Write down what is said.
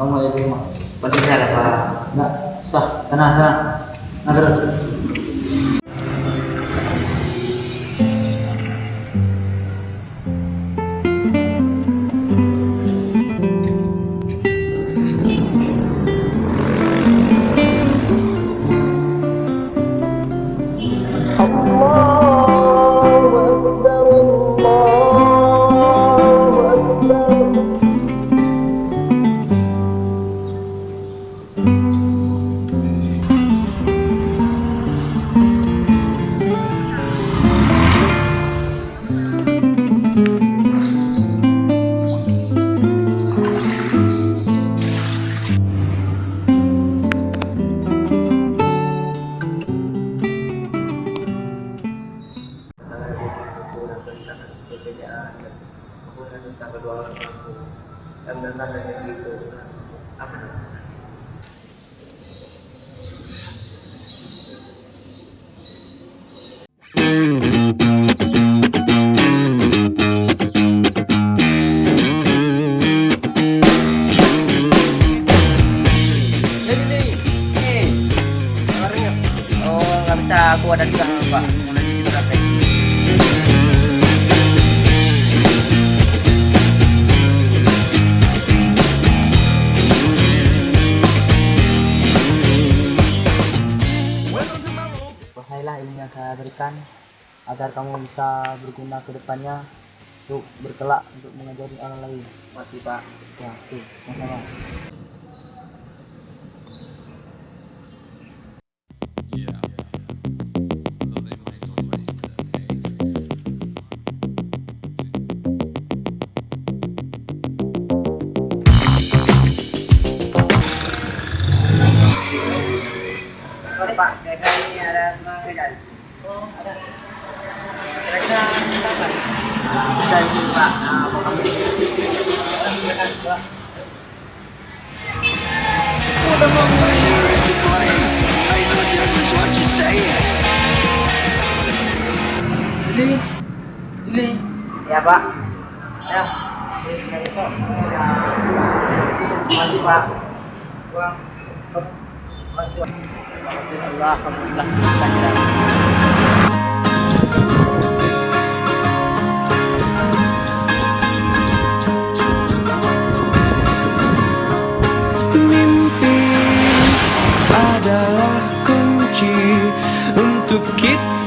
Kamu ada di rumah? Benar apa? Enggak, sah, tenang, tenang. Nah, terus. Perbedaan kemudian tentang kedua orang aku dan tentang itu apa namanya? Oh, nggak bisa aku ada di sana Pak, mau nanti di berapa? Kuasailah ilmu yang saya berikan agar kamu bisa berguna ke depannya untuk berkelak untuk mengajari orang lain. Masih Pak. Ya, tuh, sama-sama. Sorry Pak, kira-kira ini ada mengajar. Oh, ada. Kira-kira kapan? Bisa ini Pak, mau kami. Juli. Ya Pak. Ya. Besok. Masih Pak. Uang. Masih. Alhamdulillah. Mimpi adalah kunci untuk kita